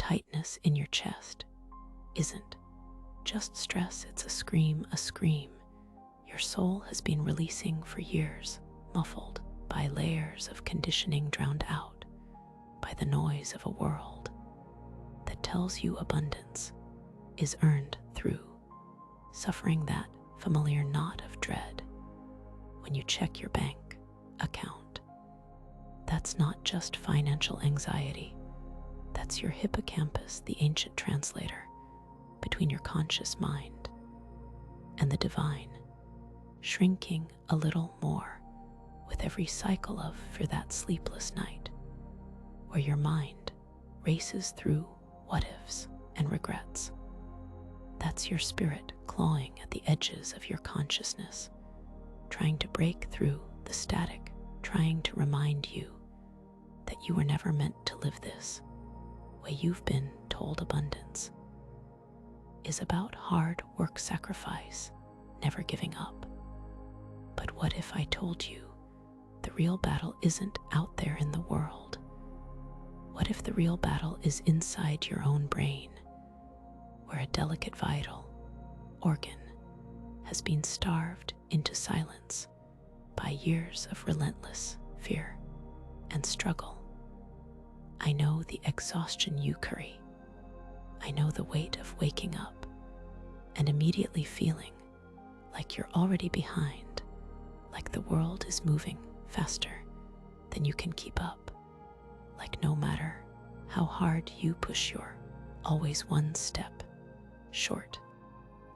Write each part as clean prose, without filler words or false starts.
tightness in your chest isn't just stress, it's a scream, your soul has been releasing for years, muffled by layers of conditioning, drowned out by the noise of a world that tells you abundance is earned through suffering, that familiar knot of dread when you check your bank account. That's not just financial anxiety, that's your hippocampus, the ancient translator between your conscious mind and the divine, shrinking a little more with every cycle of for that sleepless night, where your mind races through what ifs and regrets. That's your spirit clawing at the edges of your consciousness, trying to break through the static, trying to remind you that you were never meant to live this way. You've been told abundance is about hard work, sacrifice, never giving up. But what if I told you the real battle isn't out there in the world? What if the real battle is inside your own brain, where a delicate vital organ has been starved into silence by years of relentless fear and struggle? I know the exhaustion you carry. I know the weight of waking up and immediately feeling like you're already behind, like the world is moving faster than you can keep up, like no matter how hard you push, you're always one step short.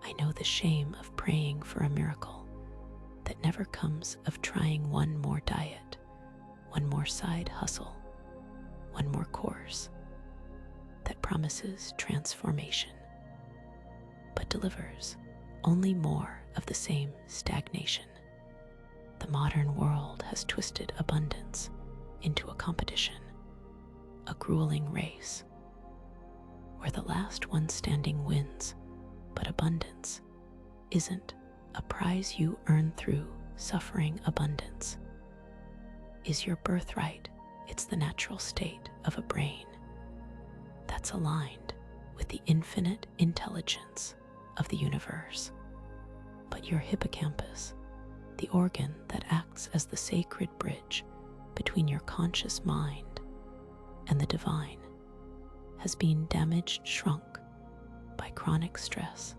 I know the shame of praying for a miracle that never comes, of trying one more diet, one more side hustle, one more course that promises transformation but delivers only more of the same stagnation. The modern world has twisted abundance into a competition, a grueling race where the last one standing wins. But abundance isn't a prize you earn through suffering. Abundance is your birthright. It's the natural state of a brain that's aligned with the infinite intelligence of the universe. But your hippocampus, the organ that acts as the sacred bridge between your conscious mind and the divine, has been damaged, shrunk by chronic stress,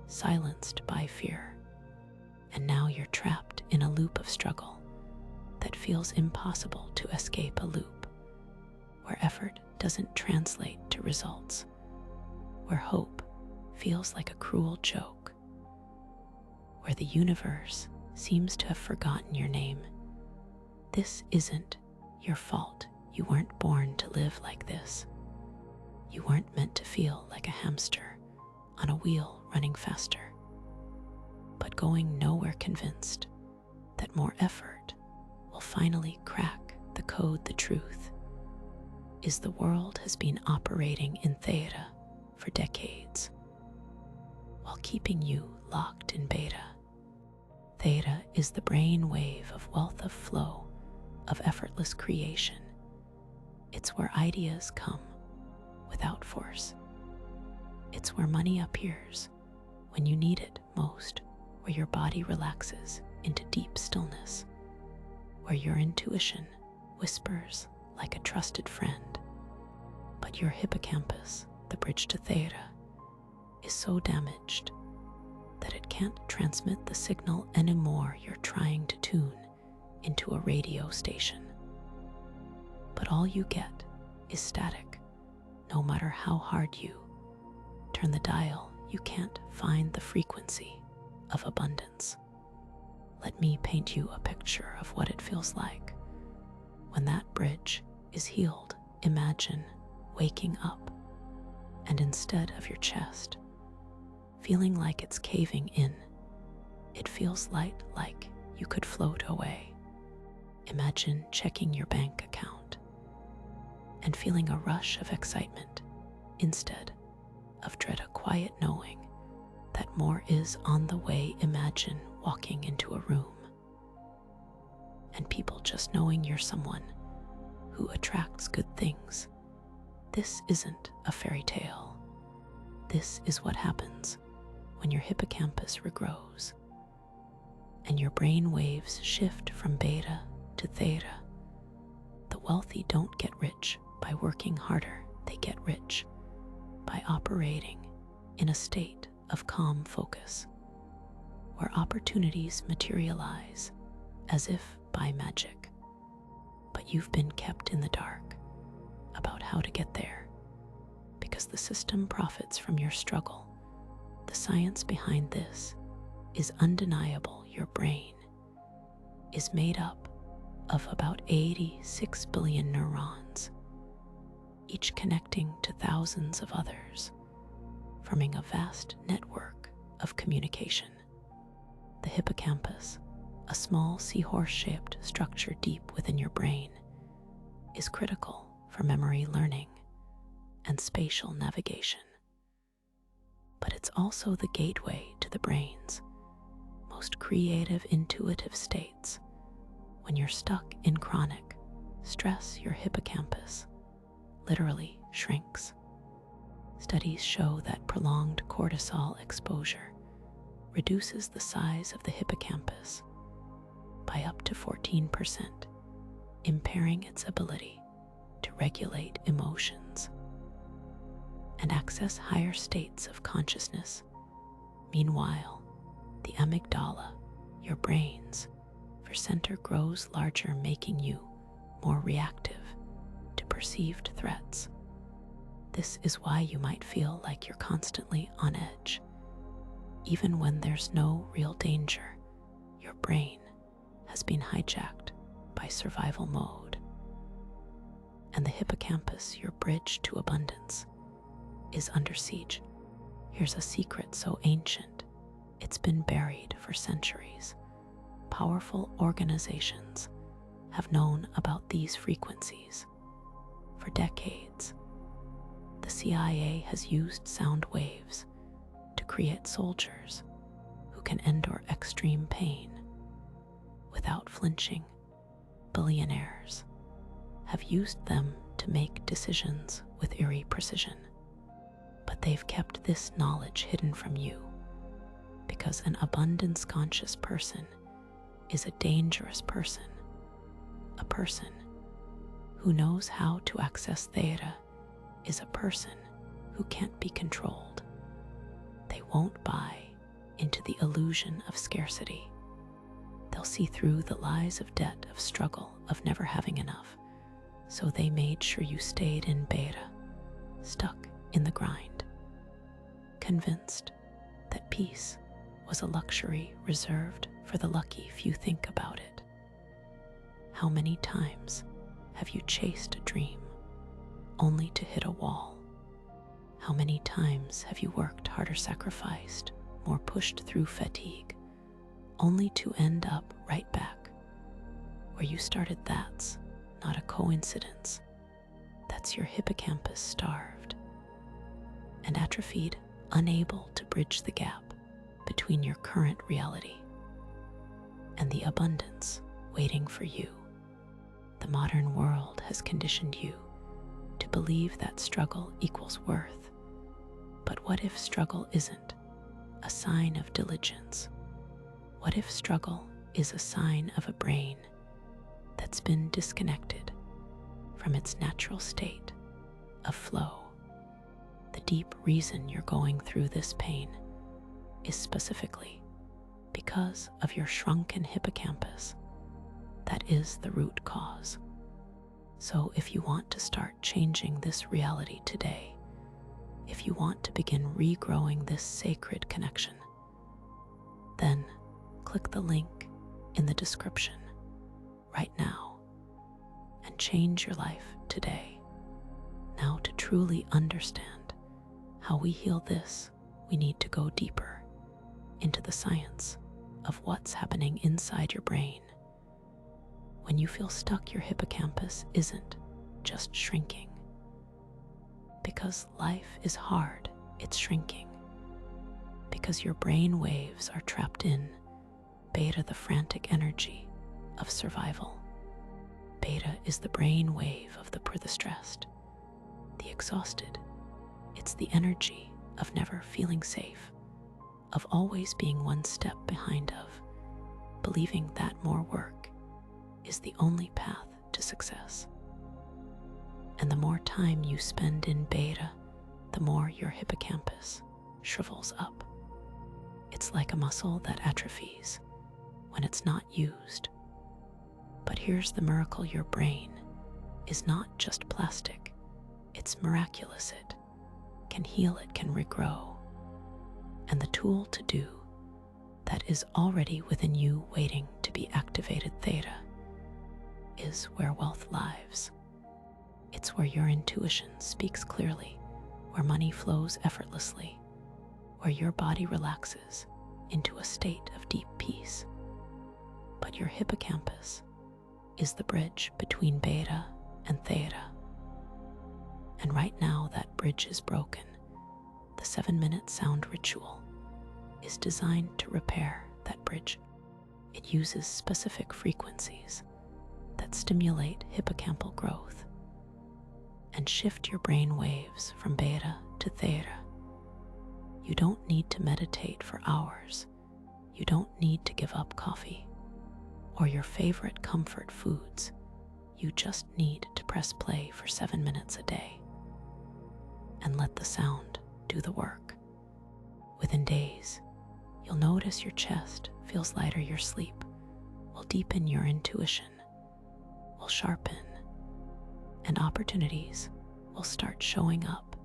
silenced by fear, and now you're trapped in a loop of struggle that feels impossible to escape. A loop where effort doesn't translate to results, where hope feels like a cruel joke, where the universe seems to have forgotten your name. This isn't your fault. You weren't born to live like this. You weren't meant to feel like a hamster on a wheel running faster, but going nowhere, convinced that more effort will finally crack the code. The truth is the world has been operating in theta for decades while keeping you locked in beta. Theta is the brain wave of wealth, of flow, of effortless creation. It's where ideas come without force. It's where money appears when you need it most, where your body relaxes into deep stillness, where your intuition whispers like a trusted friend. But your hippocampus, the bridge to theta, is so damaged that it can't transmit the signal anymore. You're trying to tune into a radio station, but all you get is static. No matter how hard you turn the dial, you can't find the frequency of abundance. Let me paint you a picture of what it feels like when that bridge is healed. Imagine waking up, and instead of your chest feeling like it's caving in, it feels light, like you could float away. Imagine checking your bank account and feeling a rush of excitement instead of dread, a quiet knowing that more is on the way. Imagine walking into a room and people just knowing you're someone who attracts good things. This isn't a fairy tale. This is what happens when your hippocampus regrows and your brain waves shift from beta to theta. The wealthy don't get rich by working harder. They get rich by operating in a state of calm focus, where opportunities materialize as if by magic. But you've been kept in the dark about how to get there, because the system profits from your struggle. The science behind this is undeniable. Your brain is made up of about 86 billion neurons, each connecting to thousands of others, forming a vast network of communication. The hippocampus, a small seahorse-shaped structure deep within your brain, is critical for memory learning and spatial navigation. But it's also the gateway to the brain's most creative, intuitive states. When you're stuck in chronic stress, your hippocampus literally shrinks. Studies show that prolonged cortisol exposure reduces the size of the hippocampus by up to 14%, impairing its ability to regulate emotions and access higher states of consciousness. Meanwhile, the amygdala, your brain's center, grows larger, making you more reactive to perceived threats. This is why you might feel like you're constantly on edge. Even when there's no real danger, your brain has been hijacked by survival mode. And the hippocampus, your bridge to abundance, is under siege. Here's a secret so ancient, it's been buried for centuries. Powerful organizations have known about these frequencies for decades. The CIA has used sound waves to create soldiers who can endure extreme pain without flinching. Billionaires have used them to make decisions with eerie precision. But they've kept this knowledge hidden from you, because an abundance-conscious person is a dangerous person. A person who knows how to access theta is a person who can't be controlled. They won't buy into the illusion of scarcity. They'll see through the lies of debt, of struggle, of never having enough. So they made sure you stayed in beta, stuck in the grind, convinced that peace was a luxury reserved for the lucky few. Think about it. How many times have you chased a dream only to hit a wall? How many times have you worked harder, sacrificed more, pushed through fatigue, only to end up right back where you started? That's not a coincidence. That's your hippocampus starved and atrophied, unable to bridge the gap between your current reality and the abundance waiting for you. The modern world has conditioned you to believe that struggle equals worth. But what if struggle isn't a sign of diligence? What if struggle is a sign of a brain that's been disconnected from its natural state of flow? The deep reason you're going through this pain is specifically because of your shrunken hippocampus. That is the root cause. So if you want to start changing this reality today, if you want to begin regrowing this sacred connection, then click the link in the description right now and change your life today. Now, to truly understand how we heal this, we need to go deeper into the science of what's happening inside your brain. When you feel stuck, your hippocampus isn't just shrinking. Because life is hard, it's shrinking. Because your brain waves are trapped in beta, the frantic energy of survival. Beta is the brain wave of the stressed. the exhausted. It's the energy of never feeling safe, of always being one step behind, of believing that more work is the only path to success. And the more time you spend in beta, the more your hippocampus shrivels up. It's like a muscle that atrophies when it's not used. But here's the miracle: your brain is not just plastic, it's miraculous. It can heal, it can regrow. And the tool to do that is already within you, waiting to be activated. Theta is where wealth lives. It's where your intuition speaks clearly, where money flows effortlessly, where your body relaxes into a state of deep peace. But your hippocampus is the bridge between beta and theta. And right now that bridge is broken. The 7-minute sound ritual is designed to repair that bridge. It uses specific frequencies that stimulate hippocampal growth and shift your brain waves from beta to theta. You don't need to meditate for hours. You don't need to give up coffee or your favorite comfort foods. You just need to press play for 7 minutes a day and let the sound do the work. Within days, you'll notice your chest feels lighter, your sleep will deepen, your intuition will sharpen, and opportunities will start showing up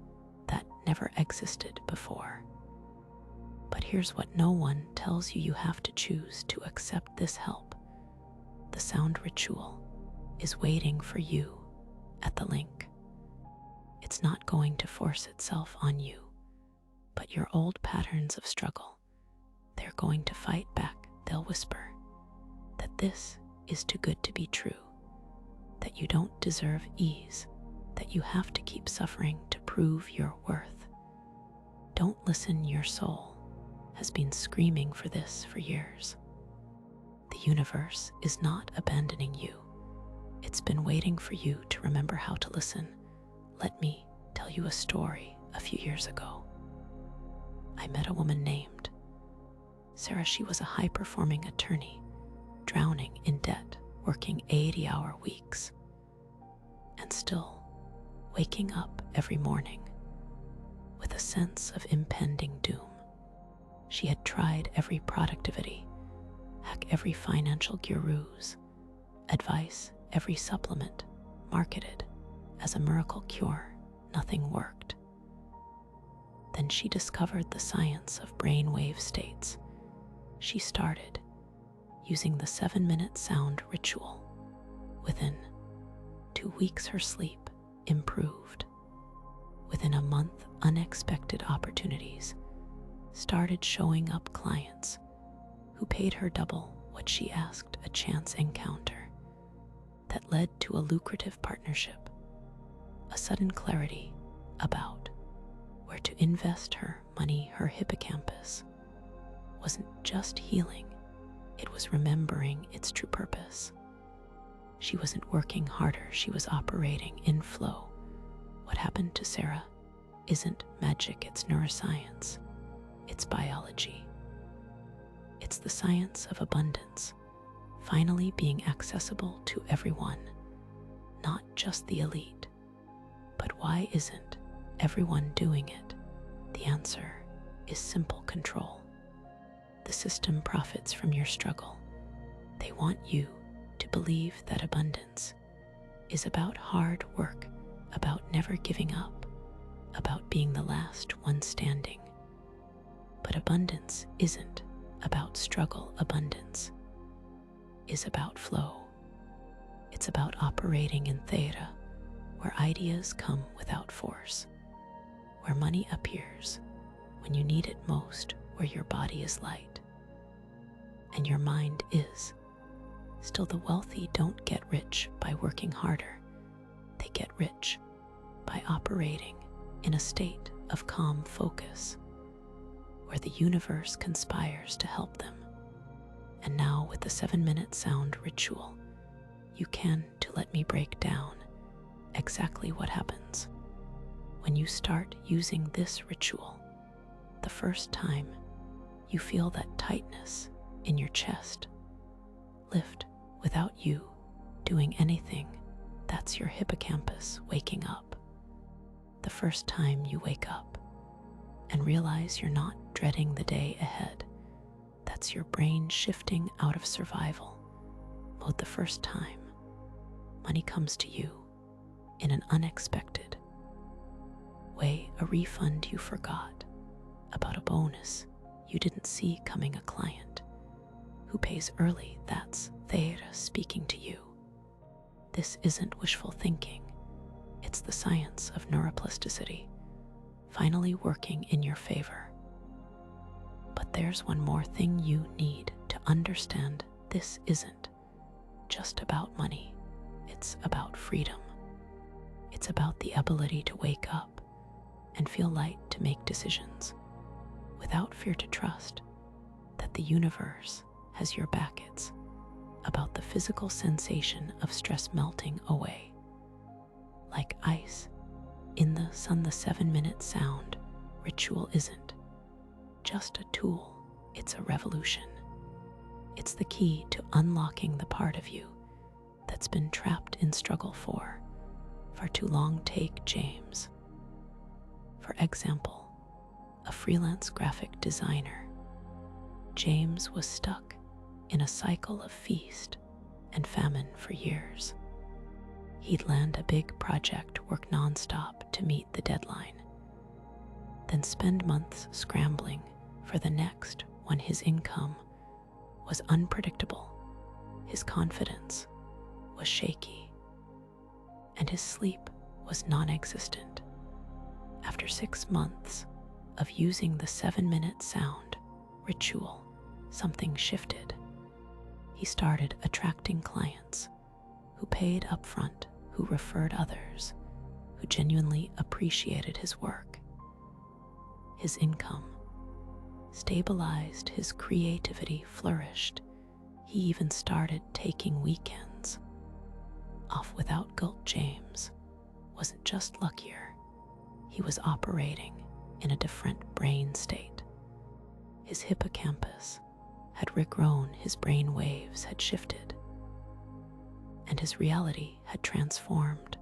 that never existed before. But here's what no one tells you: you have to choose to accept this help. The sound ritual is waiting for you at the link. It's not going to force itself on you, but your old patterns of struggle, they're going to fight back. They'll whisper that this is too good to be true, that you don't deserve ease, that you have to keep suffering to prove your worth. Don't listen, your soul has been screaming for this for years. The universe is not abandoning you. It's been waiting for you to remember how to listen. Let me tell you a story. A few years ago, I met a woman named Sarah. She was a high-performing attorney, drowning in debt, working 80-hour weeks, and still waking up every morning with a sense of impending doom. She had tried every productivity hack, every financial guru's advice, every supplement marketed as a miracle cure. Nothing worked. Then she discovered the science of brainwave states. She started using the 7-minute sound ritual. Within 2 weeks, her sleep improved. Within a month, unexpected opportunities started showing up. Clients who paid her double what she asked, a chance encounter that led to a lucrative partnership, a sudden clarity about where to invest her money. Her hippocampus wasn't just healing, it was remembering its true purpose. She wasn't working harder, she was operating in flow. What happened to Sarah isn't magic, it's neuroscience, it's biology. It's the science of abundance, finally being accessible to everyone, not just the elite. But why isn't everyone doing it? The answer is simple: control. The system profits from your struggle. They want you to believe that abundance is about hard work, about never giving up, about being the last one standing. But abundance isn't about struggle. Abundance is about flow. It's about operating in theta, where ideas come without force, where money appears when you need it most, where your body is light and your mind is. Still, the wealthy don't get rich by working harder. They get rich by operating in a state of calm focus, where the universe conspires to help them. And now, with the 7-minute sound ritual, you can to let me break down exactly what happens. When you start using this ritual, the first time you feel that tightness in your chest lift without you doing anything. That's your hippocampus waking up. The first time you wake up and realize you're not dreading the day ahead, that's your brain shifting out of survival mode. The first time money comes to you in an unexpected way, a refund you forgot about, a bonus you didn't see coming, a client who pays early. That's Theta speaking to you. This isn't wishful thinking. It's the science of neuroplasticity finally working in your favor. But there's one more thing you need to understand. This isn't just about money. It's about freedom. It's about the ability to wake up and feel light, to make decisions without fear, to trust that the universe has your back. It's about the physical sensation of stress melting away like ice in the sun. The 7-minute sound ritual isn't just a tool, it's a revolution. It's the key to unlocking the part of you that's been trapped in struggle for far too long. Take James, for example, a freelance graphic designer. James was stuck in a cycle of feast and famine for years. He'd land a big project, work nonstop to meet the deadline, then spend months scrambling for the next one. His income was unpredictable, his confidence was shaky, and his sleep was non-existent. After 6 months of using the 7-minute sound ritual, something shifted. He started attracting clients who paid upfront, who referred others, who genuinely appreciated his work. His income stabilized, his creativity flourished. He even started taking weekends off without guilt. James wasn't just luckier, he was operating in a different brain state. His hippocampus had regrown, his brain waves had shifted, and his reality had transformed.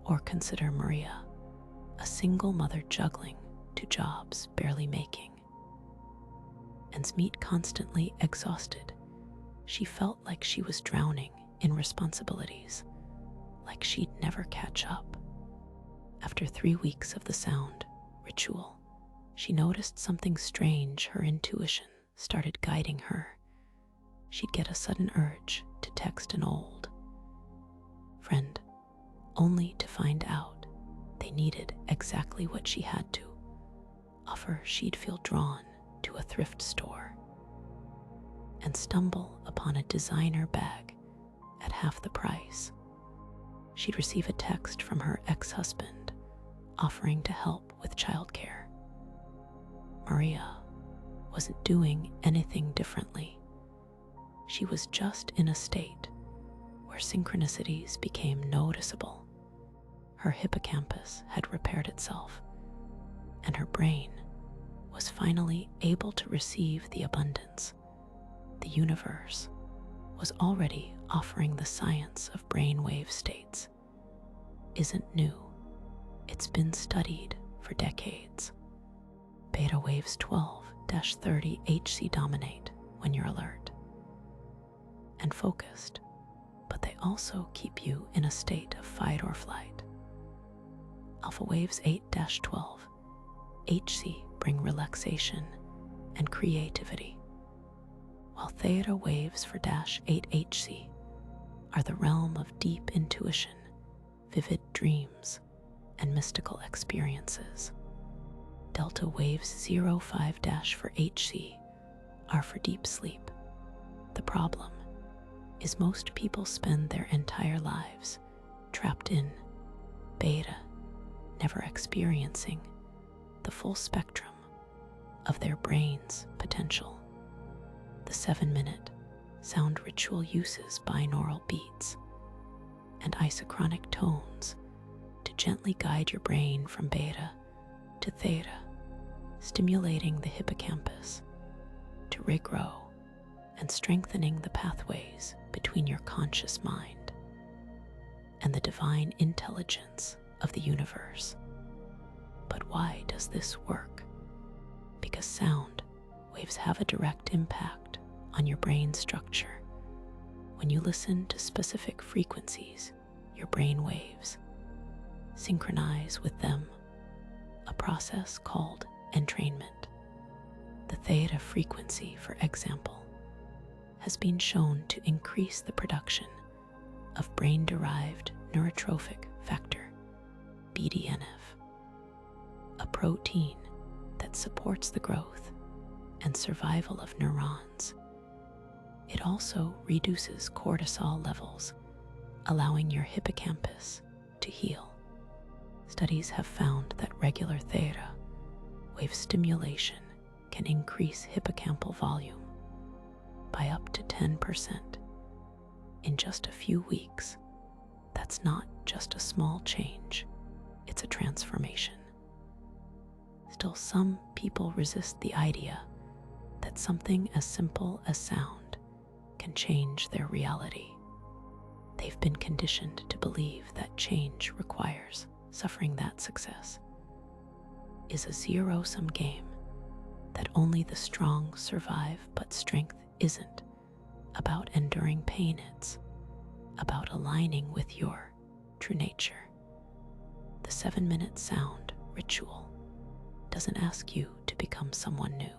Or consider Maria, a single mother juggling 2 jobs, barely making ends meet, constantly exhausted. She felt like she was drowning in responsibilities, like she'd never catch up. After 3 weeks of the sound ritual, she noticed something strange. Her intuition started guiding her. She'd get a sudden urge to text an old friend, only to find out they needed exactly what she had to offer. She'd feel drawn to a thrift store and stumble upon a designer bag at half the price. She'd receive a text from her ex-husband offering to help with childcare. Maria wasn't doing anything differently. She was just in a state where synchronicities became noticeable. Her hippocampus had repaired itself, and her brain was finally able to receive the abundance the universe was already offering. The science of brainwave states isn't new. It's been studied for decades. Beta waves 12-30 Hz dominate when you're alert and focused, but they also keep you in a state of fight or flight. Alpha waves 8-12 Hz bring relaxation and creativity, while theta waves for -8 Hz are the realm of deep intuition, vivid dreams, and mystical experiences. Delta waves 05- for Hz are for deep sleep. The problem is most people spend their entire lives trapped in beta, never experiencing the full spectrum of their brain's potential. The 7-minute sound ritual uses binaural beats and isochronic tones to to gently guide your brain from beta to theta, stimulating the hippocampus to regrow and strengthening the pathways between your conscious mind and the divine intelligence of the universe. But why does this work? Because sound waves have a direct impact on your brain structure. When you listen to specific frequencies, your brain waves synchronize with them, a process called entrainment. The theta frequency, for example, has been shown to increase the production of brain-derived neurotrophic factor, BDNF, a protein that supports the growth and survival of neurons. It also reduces cortisol levels, allowing your hippocampus to heal. Studies have found that regular theta wave stimulation can increase hippocampal volume by up to 10% in just a few weeks. That's not just a small change, it's a transformation. Still, some people resist the idea that something as simple as sound can change their reality. They've been conditioned to believe that change requires suffering, that success is a zero-sum game, that only the strong survive, but strength isn't about enduring pain, it's about aligning with your true nature. The 7-minute sound ritual doesn't ask you to become someone new.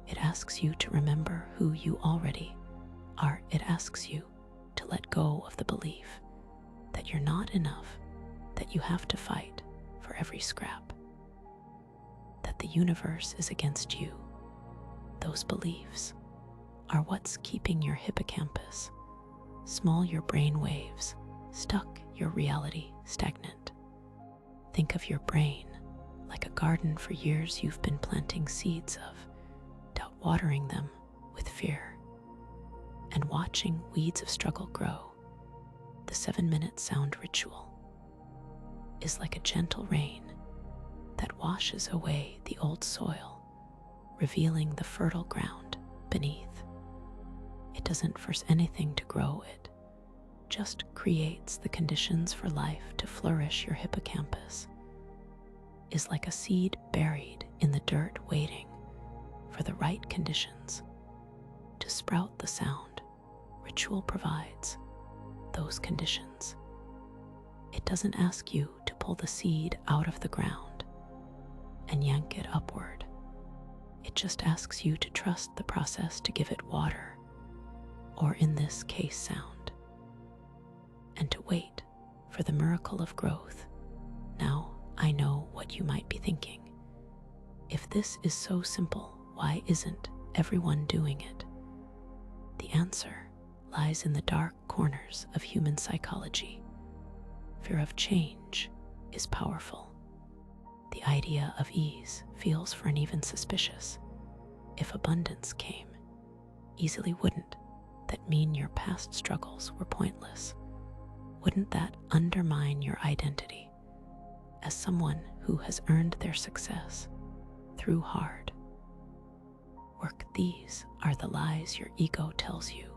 It asks you to remember who you already are. It asks you to let go of the belief that you're not enough, that you have to fight for every scrap, that the universe is against you. Those beliefs are what's keeping your hippocampus small, your brain waves stuck, your reality stagnant. Think of your brain like a garden. For years you've been planting seeds of doubt, watering them with fear, and watching weeds of struggle grow. The 7-minute sound ritual is like a gentle rain that washes away the old soil, revealing the fertile ground beneath. It doesn't force anything to grow, it just creates the conditions for life to flourish. Your hippocampus is like a seed buried in the dirt, waiting for the right conditions to sprout. The sound ritual provides those conditions. It doesn't ask you to pull the seed out of the ground and yank it upward. It just asks you to trust the process, to give it water, or in this case sound, and to wait for the miracle of growth. Now, I know what you might be thinking. If this is so simple, why isn't everyone doing it? The answer lies in the dark corners of human psychology. Fear of change is powerful. The idea of ease feels for an even suspicious. If abundance came easily, wouldn't that mean your past struggles were pointless? Wouldn't that undermine your identity as someone who has earned their success through hard work? These are the lies your ego tells you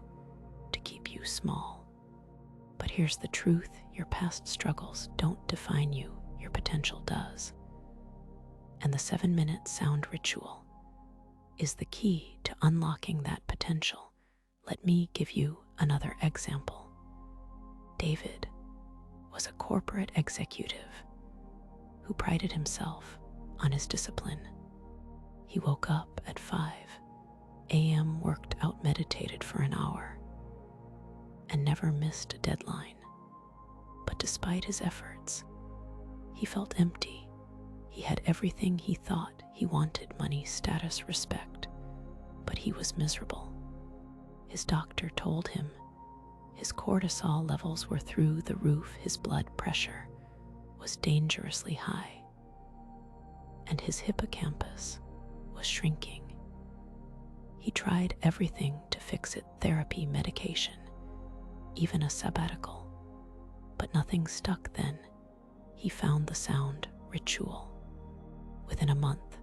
to keep you small. But here's the truth: your past struggles don't define you, your potential does. And the 7-minute sound ritual is the key to unlocking that potential. Let me give you another example. David was a corporate executive who prided himself on his discipline. He woke up at 5 a.m., worked out, meditated for an hour, and never missed a deadline. But despite his efforts, he felt empty. He had everything he thought he wanted: money, status, respect, but he was miserable. His doctor told him his cortisol levels were through the roof, his blood pressure was dangerously high, and his hippocampus was shrinking. He tried everything to fix it: therapy, medication, even a sabbatical, but nothing stuck. Then he found the sound ritual. Within a month,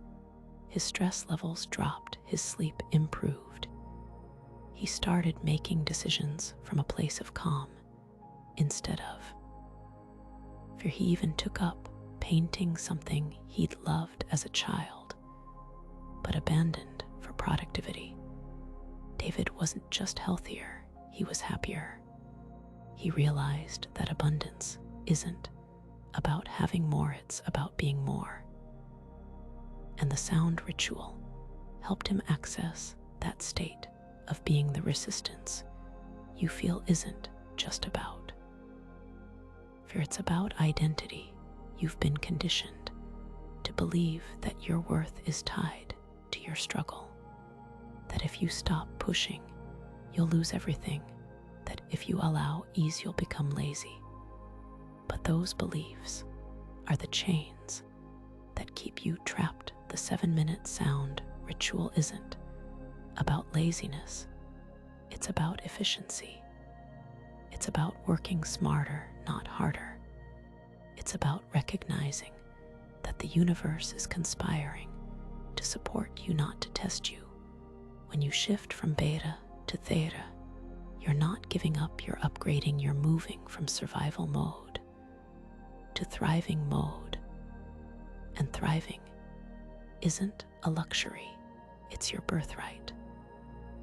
his stress levels dropped, his sleep improved. He started making decisions from a place of calm instead of fear. He even took up painting, something he'd loved as a child, but abandoned for productivity. David wasn't just healthier, he was happier. He realized that abundance isn't about having more, it's about being more. And the sound ritual helped him access that state of being. The resistance you feel isn't just about fear, it's about identity. You've been conditioned to believe that your worth is tied to your struggle, that if you stop pushing, you'll lose everything, that if you allow ease, you'll become lazy. But those beliefs are the chains that keep you trapped. The 7-minute sound ritual isn't about laziness, it's about efficiency. It's about working smarter, not harder. It's about recognizing that the universe is conspiring to support you, not to test you. When you shift from beta to theta, you're not giving up, you're upgrading, you're moving from survival mode to thriving mode. And thriving isn't a luxury, it's your birthright.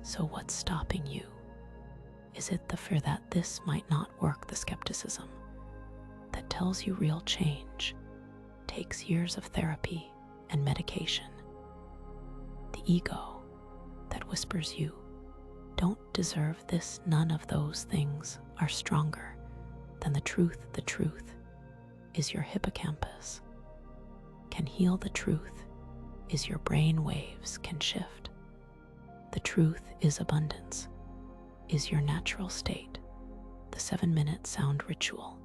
So what's stopping you? Is it the fear that this might not work, the skepticism that tells you real change takes years of therapy and medication, the ego that whispers you don't deserve this? None of those things are stronger than the truth. The truth is your hippocampus can heal. The truth is your brain waves can shift. The truth is abundance is your natural state. The 7-minute sound ritual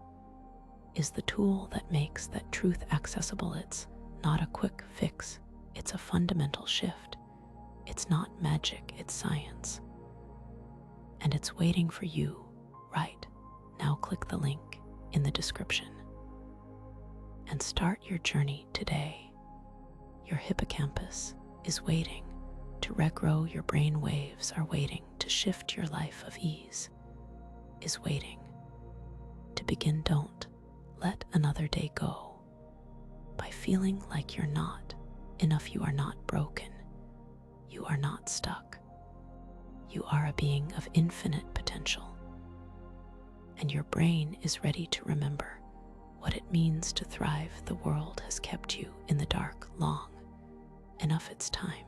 is the tool that makes that truth accessible. It's not a quick fix, it's a fundamental shift. It's not magic, it's science. And it's waiting for you right now. Click the link in the description and start your journey today. Your hippocampus is waiting to regrow, your brain waves are waiting to shift, your life of ease is waiting to begin. Don't let another day go by feeling like you're not enough. You are not broken, you are not stuck. You are a being of infinite potential, and your brain is ready to remember what it means to thrive. The world has kept you in the dark long enough. It's time